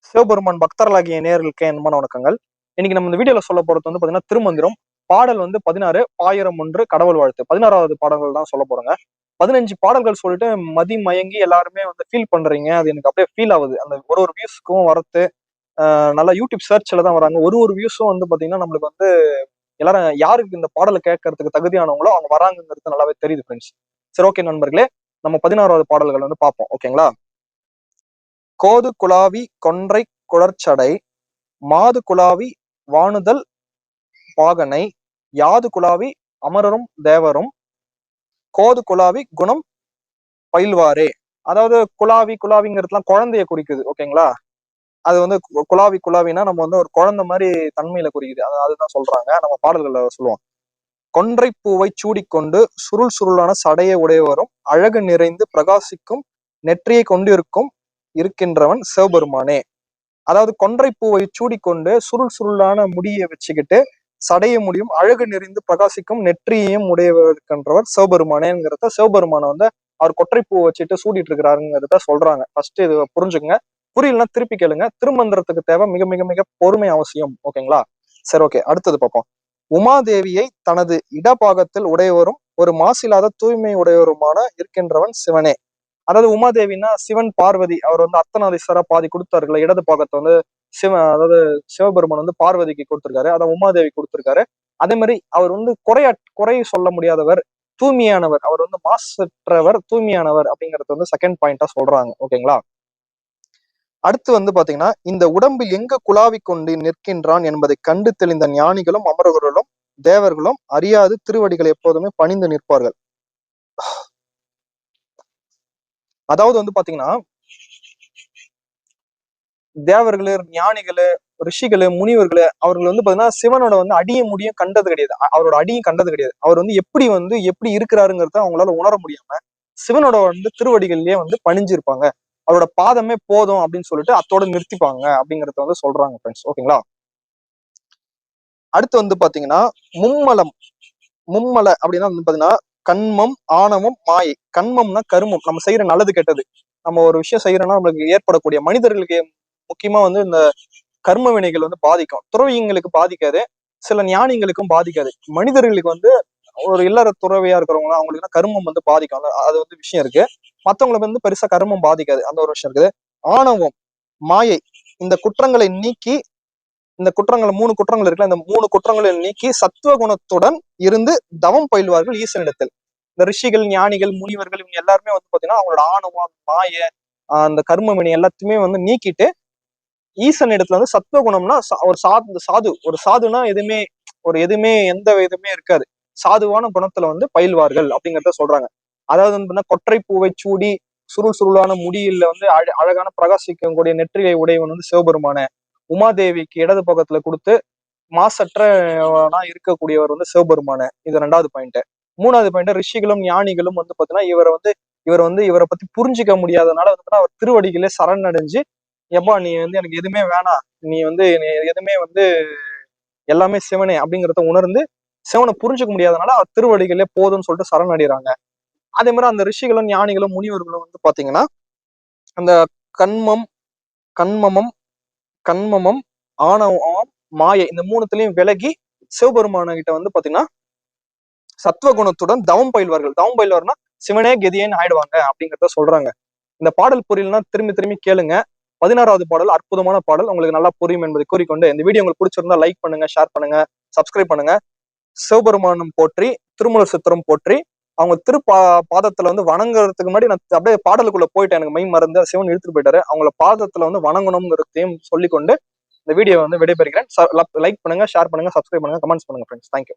சிவபெருமான் பக்தர்களாகிய நேயர்களுக்கு என் மன வணக்கங்கள். இன்னைக்கு நம்ம இந்த வீடியோல சொல்ல போறது வந்து பாத்தீங்கன்னா திருமந்திரம். பாடல் வந்து 16 ஆயிரம் ஒன்று கடவுள் வாழ்த்து 16வது பாடல்கள் தான் சொல்ல போறேங்க. 15 பாடல்கள் சொல்லிட்டு மதி மயங்கி எல்லாருமே வந்து ஃபீல் பண்றீங்க. அது எனக்கு அப்படியே ஃபீல் ஆகுது. அந்த ஒரு வியூஸ்க்கும் வரத்து நல்லா யூடியூப் சர்ச்ல தான் வராங்க. ஒரு வியூஸும் வந்து பாத்தீங்கன்னா நம்மளுக்கு வந்து எல்லாரும் யாருக்கு இந்த பாடலை கேட்கறதுக்கு தகுதியானவங்களோ அவங்க வராங்கிறது நல்லாவே தெரியுது ஃப்ரெண்ட்ஸ். சரி, ஓகே நண்பர்களே, நம்ம 16வது பாடல்கள் வந்து பார்ப்போம். ஓகேங்களா? கோது குலாவி கொன்றை குழற்சடை மாது குலாவி வாணுதல் பாகனை யாது குலாவி அமரரும் தேவரும் கோது குலாவி குணம் பயில்வாரே. அதாவது குலாவிங்கிறதுலாம் குழந்தைய குறிக்குது. ஓகேங்களா? அது வந்து குலாவினா நம்ம வந்து ஒரு குழந்தை மாதிரி தன்மையில குறிக்குது. அதுதான் சொல்றாங்க. நம்ம பாடல்களை சொல்லுவோம். கொன்றை பூவை சூடிக்கொண்டு சுருள் சுருளான சடையை உடையவரும் அழகு நிறைந்து பிரகாசிக்கும் நெற்றியை கொண்டிருக்கும் இருக்கின்றவன் சிவபெருமானே. அதாவது கொன்றை பூவை சூடிக்கொண்டு சுருள் சுருளான முடியை வச்சுக்கிட்டு சடைய முடியும் அழகு நிறைந்து பிரகாசிக்கும் நெற்றியையும் உடையவர்கின்றவர் சிவபெருமானேங்கிறத சிவபெருமானை வந்து அவர் கொற்றை பூ வச்சுட்டு சூடிட்டு இருக்கிறாருங்கிறத சொல்றாங்க. ஃபர்ஸ்ட் இது புரிஞ்சுக்குங்க. புரியலன்னா திருப்பி கேளுங்க. திருமந்திரத்துக்கு தேவை மிக மிக மிக பொறுமை அவசியம். ஓகேங்களா? சரி, ஓகே, அடுத்தது பார்ப்போம். உமாதேவியை தனது இடபாகத்தில் உடையவரும் ஒரு மாசில்லாத தூய்மை உடையவருமான இருக்கின்றவன் சிவனே. அதாவது உமாதேவினா சிவன் பார்வதி அவர் வந்து அர்த்தநாதீஸ்வரா பாதி கொடுத்தாருல. இடது பாகத்தை வந்து அதாவது சிவபெருமான் வந்து பார்வதிக்கு கொடுத்திருக்காரு. அதை உமாதேவி கொடுத்திருக்காரு. அதே மாதிரி அவர் வந்து குறை சொல்ல முடியாதவர், தூய்மையானவர். அவர் வந்து மாசற்றவர், தூய்மையானவர் அப்படிங்கறது வந்து செகண்ட் பாயிண்டா சொல்றாங்க. ஓகேங்களா? அடுத்து வந்து பாத்தீங்கன்னா, இந்த உடம்பில் எங்க குலாவி கொண்டு நிற்கின்றான் என்பதை கண்டு தெளிந்த ஞானிகளும் அமரர்களும் தேவர்களும் அறியாது திருவடிகளை எப்போதுமே பணிந்து நிற்பார்கள். அதாவது வந்து பாத்தீங்கன்னா, தேவர்களு, ஞானிகளு, ரிஷிகளு, முனிவர்களு அவர்கள் வந்து பாத்தீங்கன்னா சிவனோட வந்து அடியும் முடியும் கண்டது கிடையாது. அவரோட அடியும் கண்டது கிடையாது. அவர் வந்து எப்படி இருக்கிறாருங்கிறத அவங்களால உணர முடியாம சிவனோட வந்து திருவடிகள்லயே வந்து பணிஞ்சிருப்பாங்க. அவரோட பாதமே போதும் அப்படின்னு சொல்லிட்டு அத்தோட நிறுத்திப்பாங்க அப்படிங்கறத வந்து சொல்றாங்க ஃப்ரெண்ட்ஸ். ஓகேங்களா? அடுத்து வந்து பாத்தீங்கன்னா மும்மல அப்படின்னா வந்து பாத்தீங்கன்னா கண்மம், ஆணவம், மாயை. கண்மம்னா கருமம், நம்ம செய்யற நல்லது கெட்டது. நம்ம ஒரு விஷயம் செய்யறோம்னா நம்மளுக்கு ஏற்படக்கூடிய மனிதர்களுக்கு முக்கியமா வந்து இந்த கர்ம வினைகள் வந்து பாதிக்கும். துறவிங்களுக்கு பாதிக்காது, சில ஞானிகளுக்கும் பாதிக்காது. மனிதர்களுக்கு வந்து ஒரு இல்லற துறவியா இருக்கிறவங்க அவங்களுக்கு கர்மம் வந்து பாதிக்கும். அது வந்து விஷயம் இருக்கு. மத்தவங்களுக்கு வந்து பெருசா கர்மம் பாதிக்காது. அந்த ஒரு விஷயம் இருக்குது. ஆணவம், மாயை, இந்த குற்றங்களை நீக்கி, இந்த குற்றங்களை 3 குற்றங்கள் இருக்குல்ல, இந்த 3 குற்றங்களை நீக்கி சத்துவ குணத்துடன் இருந்து தவம் பயில்வார்கள் ஈசனிடத்தில். இந்த ரிஷிகள், ஞானிகள், முனிவர்கள் இவங்க எல்லாருமே வந்து பாத்தீங்கன்னா அவங்களோட ஆணவம், மாய, அந்த கர்ம வினை எல்லாத்தையுமே வந்து நீக்கிட்டு ஈசன் இடத்துல வந்து சத்துவ குணம்னா ஒரு சாது ஒரு சாதுனா எதுவுமே எந்த விதமே இருக்காது. சாதுவான குணத்துல வந்து பயில்வார்கள் அப்படிங்கறத சொல்றாங்க. அதாவது வந்து கொற்றை பூவை சூடி சுருள் சுருளான முடியில வந்து அழகான பிரகாசிக்கக்கூடிய நெற்றியை உடையவன் வந்து சிவபெருமான. உமாதேவிக்கு இடது பக்கத்துல கொடுத்து மாசற்றனா இருக்கக்கூடியவர் வந்து சிவபெருமான. இது 2வது பாயிண்ட். 3வது பாயிண்ட், ரிஷிகளும் ஞானிகளும் வந்து பாத்தீங்கன்னா இவரை பத்தி புரிஞ்சிக்க முடியாதனால வந்து அவர் திருவடிகளே சரணடைஞ்சு, எப்பா நீ வந்து எனக்கு எதுவுமே வேணாம், நீ வந்து எதுவுமே வந்து எல்லாமே சிவனே அப்படிங்கிறத உணர்ந்து சிவனை புரிஞ்சுக்க முடியாதனால அவர் திருவடிகளே போதும்னு சொல்லிட்டு சரணடைறாங்க. அதே மாதிரி அந்த ரிஷிகளும் ஞானிகளும் முனிவர்களும் வந்து பாத்தீங்கன்னா அந்த கண்மமம் கண்மமம் ஆணவம், மாயை இந்த 3த்துலயும் விலகி சிவபெருமான கிட்ட வந்து பாத்தீங்கன்னா சத்துவ குணத்துடன் தவம் பயில்வார்கள். தவம் பயில்வார்னா சிவனே கெதியேன்னு ஆயிடுவாங்க அப்படிங்கிறத சொல்றாங்க. இந்த பாடல் புரியலன்னா திரும்பி கேளுங்க. 16வது பாடல் அற்புதமான பாடல், உங்களுக்கு நல்லா புரியும் என்பதை கூறிக்கொண்டு இந்த வீடியோ உங்களுக்கு பிடிச்சிருந்தா லைக் பண்ணுங்க, ஷேர் பண்ணுங்க, சப்ஸ்கிரைப் பண்ணுங்க. சிவபெருமானம் போற்றி, திருமூல சித்திரம் போற்றி. அவங்க பாதத்துல வந்து வணங்குறதுக்கு முன்னாடி நான் அப்படியே பாடலுக்குள்ள போயிட்டேன். எனக்கு மெய் மறந்து சிவன் இழுத்துட்டு போயிட்டாரு. அவங்கள பாதத்துல வந்து வணங்கணுங்கிறதையும் சொல்லிக்கொண்டு இந்த வீடியோ வந்து விடைபெறுகிறேன். லைக் பண்ணுங்க, ஷேர் பண்ணுங்க, சப்ஸ்கிரைப் பண்ணுங்க, கமெண்ட்ஸ் பண்ணுங்க ஃப்ரெண்ட்ஸ். தேங்க்யூ.